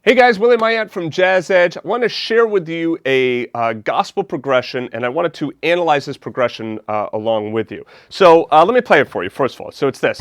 Hey guys, Willie from JAZZEDGE. I want to share with you a gospel progression, and I wanted to analyze this progression along with you. So let me play it for you, first of all. So it's this.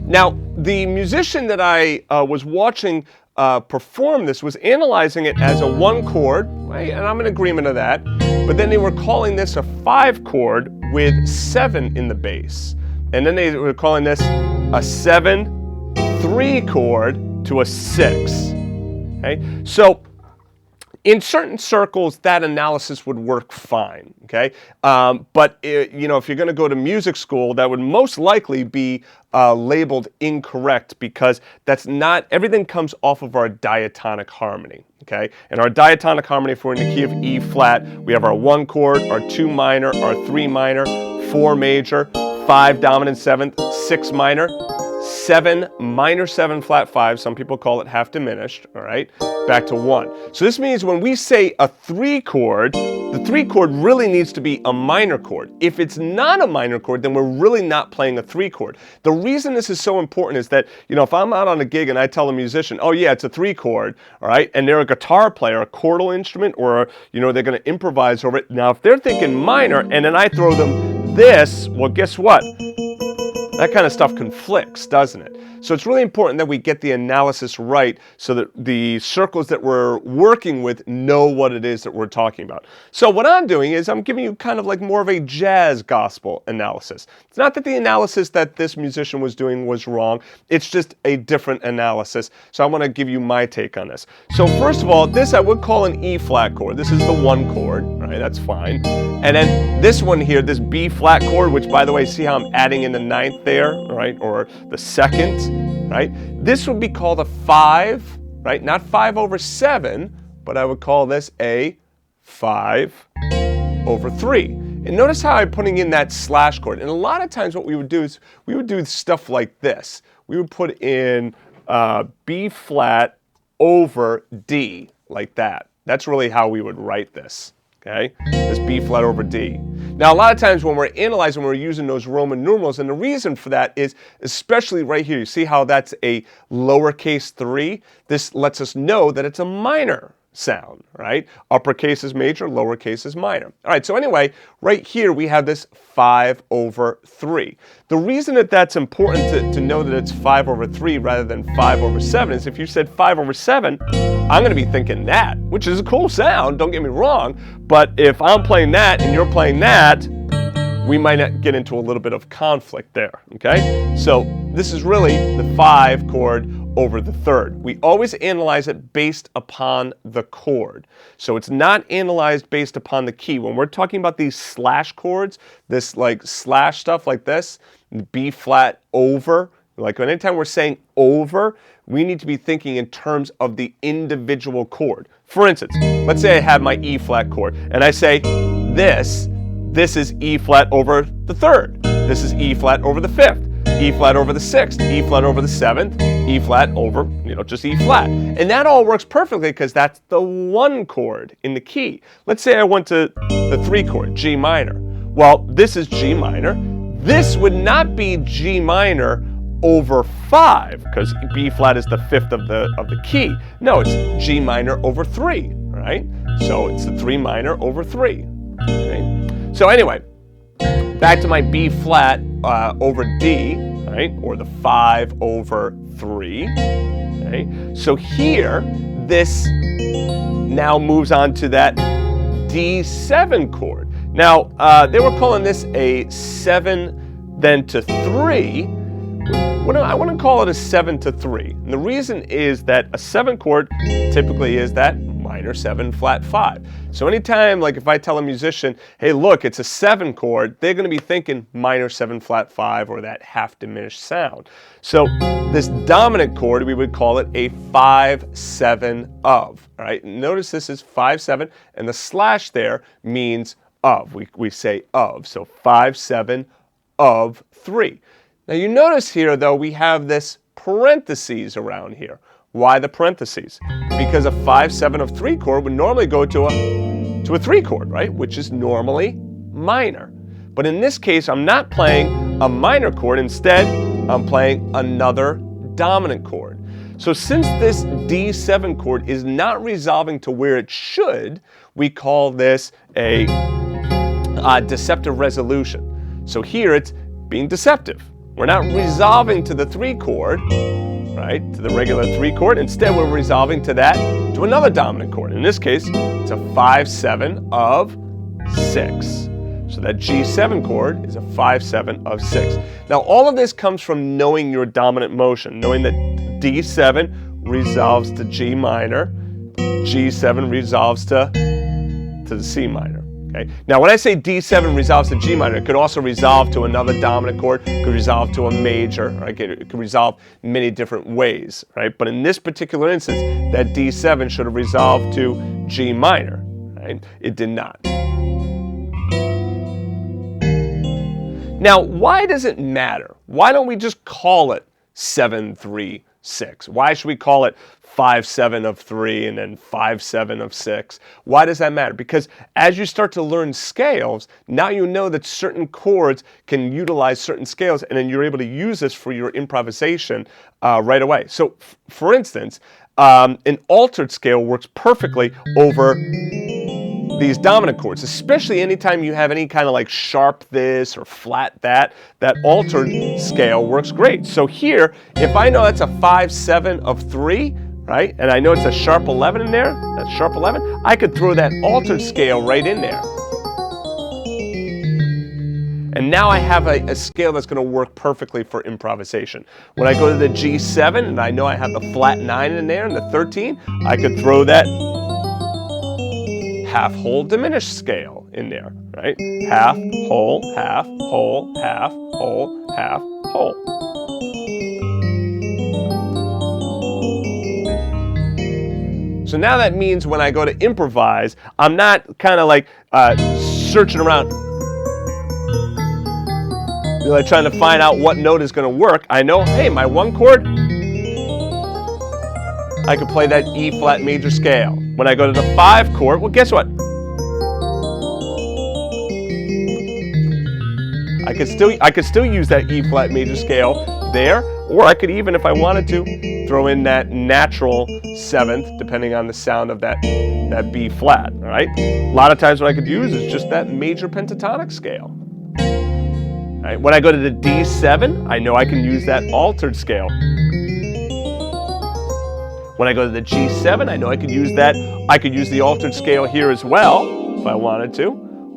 Now, the musician that I was watching perform this was analyzing it as a 1 chord, right? And I'm in agreement of that. But then they were calling this a 5 chord with 7 in the bass. And then they were calling this a 7/3 chord to a 6. Okay? So in certain circles, that analysis would work fine, okay? But if you're going to go to music school, that would most likely be labeled incorrect, because that's not, everything comes off of our diatonic harmony, okay? And our diatonic harmony, if we're in the key of E flat, we have our 1 chord, our 2 minor, our 3 minor, 4 major, 5 dominant 7th, 6 minor, 7 minor 7 flat 5, some people call it half diminished, all right, back to 1. So this means when we say a 3 chord, the 3 chord really needs to be a minor chord. If it's not a minor chord, then we're really not playing a 3 chord. The reason this is so important is that, if I'm out on a gig and I tell a musician, oh yeah, it's a 3 chord, all right, and they're a guitar player, a chordal instrument, or, they're going to improvise over it. Now, if they're thinking minor and then I throw them this, well, guess what? That kind of stuff conflicts, doesn't it? So it's really important that we get the analysis right so that the circles that we're working with know what it is that we're talking about. So what I'm doing is I'm giving you kind of like more of a jazz gospel analysis. It's not that the analysis that this musician was doing was wrong. It's just a different analysis. So I want to give you my take on this. So first of all, this I would call an E flat chord. This is the 1 chord, right? That's fine. And then this one here, this B flat chord, which by the way, see how I'm adding in the 9th there, right? Or the 2nd. Right? This would be called a 5, right? Not 5/7, but I would call this a 5/3. And notice how I'm putting in that slash chord. And a lot of times what we would do is we would do stuff like this. We would put in B flat over D, like that. That's really how we would write this. Okay, this B flat over D. Now, a lot of times when we're analyzing, we're using those Roman numerals, and the reason for that is, especially right here, you see how that's a lowercase 3? This lets us know that it's a minor sound, right? Uppercase is major, lowercase is minor. All right, so anyway, right here we have this 5/3. The reason that that's important to know that it's 5/3 rather than 5/7 is if you said 5/7, I'm going to be thinking that, which is a cool sound, don't get me wrong, but if I'm playing that and you're playing that, we might not get into a little bit of conflict there, okay? So this is really the 5 chord over the 3rd. We always analyze it based upon the chord. So it's not analyzed based upon the key. When we're talking about these slash chords, this like slash stuff like this, B flat over, like anytime we're saying over, we need to be thinking in terms of the individual chord. For instance, let's say I have my E flat chord and I say this is E flat over the 3rd. This is E flat over the 5th. E flat over the 6th, E flat over the 7th, E flat over, just E flat. And that all works perfectly because that's the 1 chord in the key. Let's say I went to the 3 chord, G minor. Well, this is G minor. This would not be G minor over 5 because B flat is the 5th of the key. No, it's G minor over 3, right? So it's the 3 minor over 3. Okay? So anyway, back to my B flat over D, right, or the 5/3. Okay, so here this now moves on to that D7 chord. Now they were calling this a 7 then to 3. I want to call it a 7/3. And the reason is that a 7 chord typically is that minor 7 flat 5. So anytime, like if I tell a musician, hey look, it's a 7 chord, they're going to be thinking minor 7 flat 5 or that half diminished sound. So this dominant chord, we would call it a 5/7 of. All right, notice this is 5/7 and the slash there means of. We say of, so 5/7/3. Now you notice here though we have this parentheses around here. Why the parentheses? Because a 5/7/3 chord would normally go to a 3 chord, right? Which is normally minor. But in this case, I'm not playing a minor chord. Instead, I'm playing another dominant chord. So since this D7 chord is not resolving to where it should, we call this a deceptive resolution. So here it's being deceptive. We're not resolving to the 3 chord, right, to the regular 3 chord. Instead, we're resolving to to another dominant chord. In this case, it's a 5-7 of 6. So that G7 chord is a 5-7 of 6. Now, all of this comes from knowing your dominant motion, knowing that D7 resolves to G minor, G7 resolves to the C minor. Okay? Now, when I say D7 resolves to G minor, it could also resolve to another dominant chord, it could resolve to a major, right? It could resolve many different ways, right? But in this particular instance, that D7 should have resolved to G minor, right? It did not. Now, why does it matter? Why don't we just call it 7-3-6? Why should we call it 5-7 of 3 and then 5-7 of 6? Why does that matter? Because as you start to learn scales, now you know that certain chords can utilize certain scales, and then you're able to use this for your improvisation right away. So, for instance, an altered scale works perfectly over these dominant chords, especially anytime you have any kind of like sharp this or flat that altered scale works great. So here, if I know that's a 5-7 of 3, right, and I know it's a sharp 11 in there, that's sharp 11, I could throw that altered scale right in there. And now I have a scale that's going to work perfectly for improvisation. When I go to the G7 and I know I have the flat 9 in there and the 13, I could throw that half whole diminished scale in there, right? Half, whole, half, whole, half, whole, half, whole. So now that means when I go to improvise, I'm not kind of like searching around, like trying to find out what note is going to work. I know, hey, my 1 chord, I could play that E flat major scale. When I go to the 5 chord, well, guess what? I could still use that E flat major scale there, or I could even, if I wanted to, throw in that natural 7th, depending on the sound of that B flat. All right. A lot of times, what I could use is just that major pentatonic scale. All right. When I go to the D7, I know I can use that altered scale. When I go to the G7, I know I could use that. I could use the altered scale here as well, if I wanted to.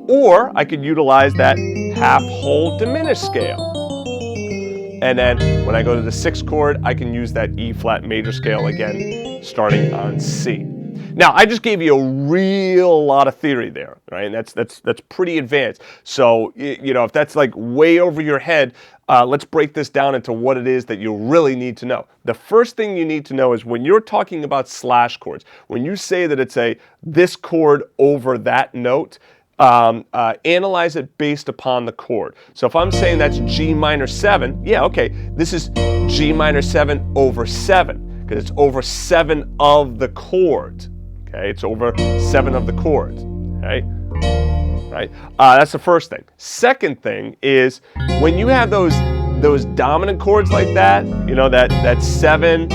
Or I could utilize that half whole diminished scale. And then when I go to the 6th chord, I can use that E flat major scale again, starting on C. Now, I just gave you a real lot of theory there, right? And that's pretty advanced. So, you know, if that's like way over your head, let's break this down into what it is that you really need to know. The first thing you need to know is when you're talking about slash chords, when you say that it's this chord over that note, analyze it based upon the chord. So if I'm saying that's G minor 7, yeah, okay, this is G minor 7 over 7, because it's over 7 of the chords. Okay, it's over 7 of the chords. Okay, right? That's the first thing. Second thing is when you have those dominant chords like that, you know, that 7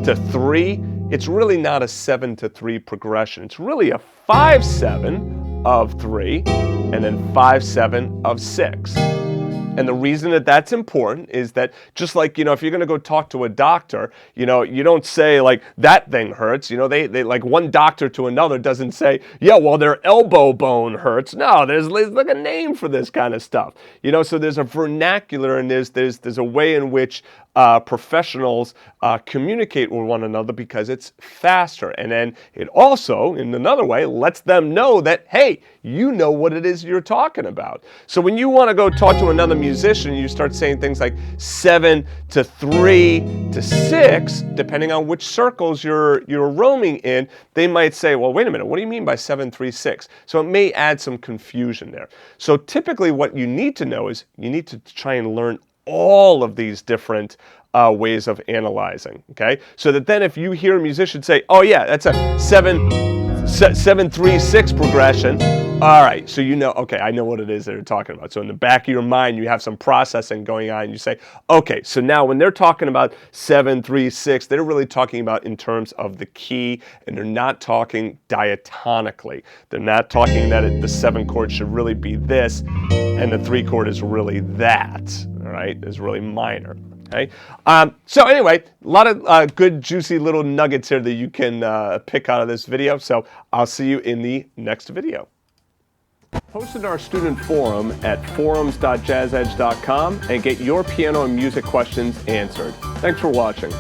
to 3, it's really not a 7 to 3 progression. It's really a 5-7 of 3 and then 5-7 of 6. And the reason that that's important is that just like, you know, if you're going to go talk to a doctor, you know, you don't say like that thing hurts. You know, they like one doctor to another doesn't say, yeah, well, their elbow bone hurts. No, there's like a name for this kind of stuff. You know, so there's a vernacular and there's a way in which professionals communicate with one another because it's faster. And then it also, in another way, lets them know that, hey, you know what it is you're talking about. So when you want to go talk to another musician, you start saying things like 7 to 3 to 6, depending on which circles you're roaming in, they might say, well, wait a minute, what do you mean by 7, 3, 6? So it may add some confusion there. So typically what you need to know is you need to try and learn all of these different ways of analyzing, okay? So that then if you hear a musician say, oh yeah, that's a 7, 3, 6 progression, All right, so you know, okay, I know what it is that they're talking about. So in the back of your mind, you have some processing going on, and you say, okay, so now when they're talking about 7, 3, 6, they're really talking about in terms of the key, and they're not talking diatonically. They're not talking that the 7 chord should really be this, and the 3 chord is really that, all right, is really minor. Okay. So anyway, a lot of good, juicy little nuggets here that you can pick out of this video. So I'll see you in the next video. Post in our student forum at forums.jazzedge.com and get your piano and music questions answered. Thanks for watching.